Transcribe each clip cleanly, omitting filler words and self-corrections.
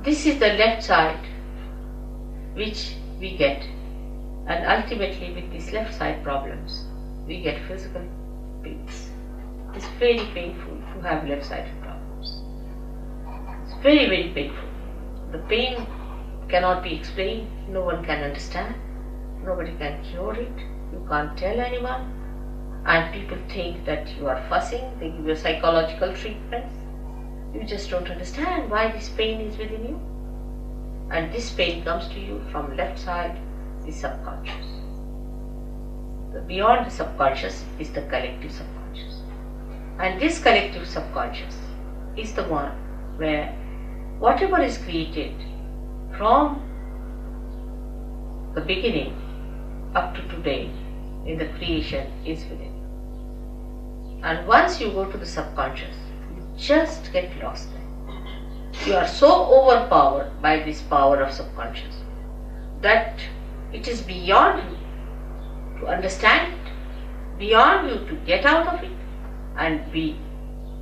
this is the left side which we get, and ultimately with these left side problems we get physical pains. It's very painful to have left sided problems. It's very, very painful. The pain cannot be explained, no one can understand, nobody can cure it, you can't tell anyone, and people think that you are fussing, they give you psychological treatments. You just don't understand why this pain is within you. And this pain comes to you from left side, the subconscious. Beyond the subconscious is the collective subconscious. And this collective subconscious is the one where whatever is created from the beginning up to today in the creation is within you. And once you go to the subconscious, you just get lost there. You are so overpowered by this power of subconscious that it is beyond you to understand it, beyond you to get out of it, and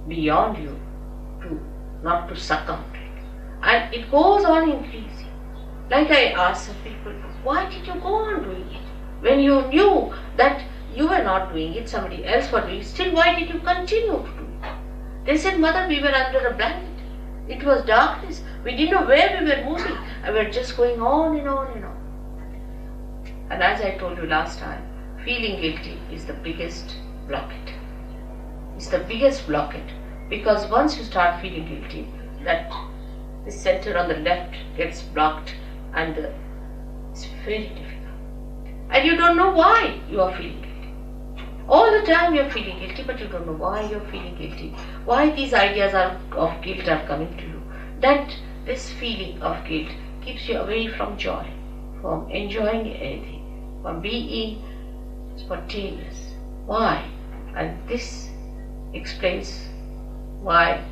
beyond you to not to succumb to it. And it goes on increasing. Like I asked some people, why did you go on doing it? When you knew that you were not doing it, somebody else was doing it, still why did you continue to do it? They said, Mother, we were under a blanket. It was darkness. We didn't know where we were moving. And we were just going on and on and on. And as I told you last time, feeling guilty is the biggest blockade. It's the biggest blockade, because once you start feeling guilty, that the center on the left gets blocked, and it's very difficult. And you don't know why you are feeling guilty. All the time you are feeling guilty, but you don't know why you are feeling guilty. Why these ideas of guilt are coming to you. That this feeling of guilt keeps you away from joy, from enjoying anything, from being spontaneous. Why? And this explains why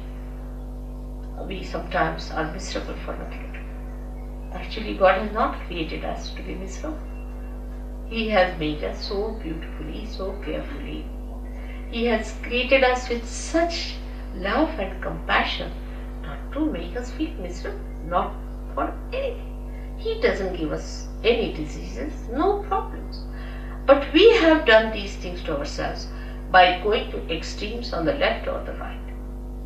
we sometimes are miserable for nothing. Actually, God has not created us to be miserable. He has made us so beautifully, so carefully. He has created us with such love and compassion, not to make us feel miserable, not for anything. He doesn't give us any diseases, no problems. But we have done these things to ourselves by going to extremes on the left or the right.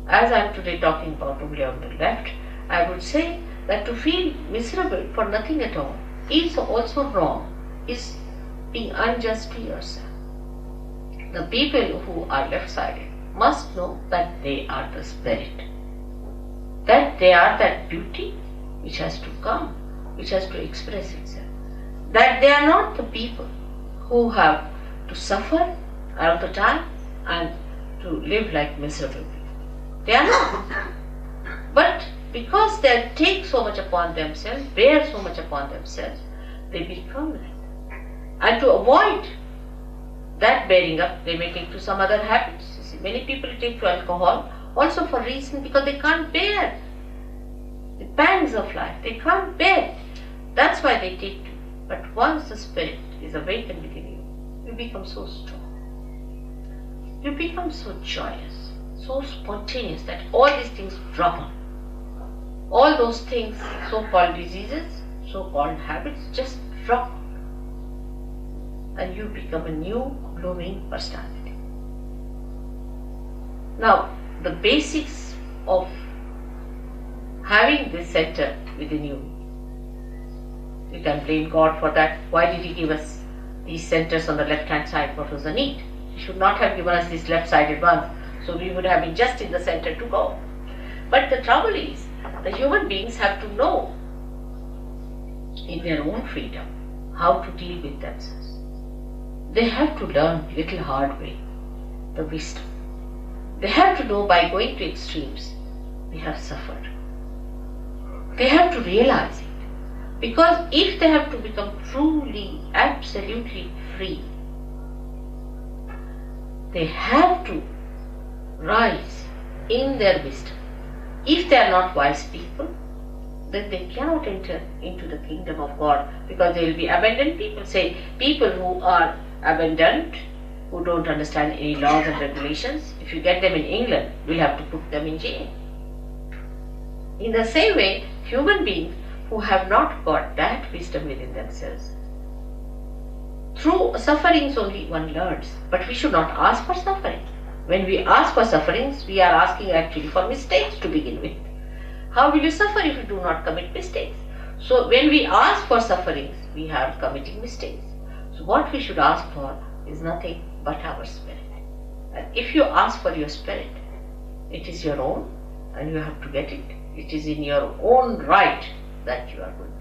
As I am today talking about only on the left, I would say that to feel miserable for nothing at all is also wrong, is being unjust to yourself. The people who are left-sided must know that they are the spirit, that they are that beauty which has to come, which has to express itself, that they are not the people who have to suffer all the time and to live like miserable people. They are not. But because they take so much upon themselves, bear so much upon themselves, they become like that. And to avoid that bearing up, they may take to some other habits. You see, many people take to alcohol also for reason because they can't bear the pangs of life. They can't bear. That's why they take to. But once the spirit is awakened within you, you become so strong. You become so joyous, so spontaneous that all these things drop on. All those things, so-called diseases, so-called habits, just drop on. And you become a new blooming personality. Now, the basics of having this center within you, you can blame God for that. Why did He give us these centers on the left-hand side? What was the need? He should not have given us these left-sided ones, so we would have been just in the center to go. But the trouble is, the human beings have to know in their own freedom how to deal with themselves. They have to learn little hard way, the wisdom. They have to know by going to extremes, they have suffered. They have to realize it. Because if they have to become truly, absolutely free, they have to rise in their wisdom. If they are not wise people, then they cannot enter into the kingdom of God, because they will be abandoned people. Say, people who are abandoned, who don't understand any laws and regulations, if you get them in England, we'll have to put them in jail. In the same way, human beings who have not got that wisdom within themselves. Through sufferings only one learns, but we should not ask for suffering. When we ask for sufferings, we are asking actually for mistakes to begin with. How will you suffer if you do not commit mistakes? So when we ask for sufferings, we are committing mistakes. So what we should ask for is nothing but our spirit. And if you ask for your spirit, it is your own and you have to get it. It is in your own right that you are going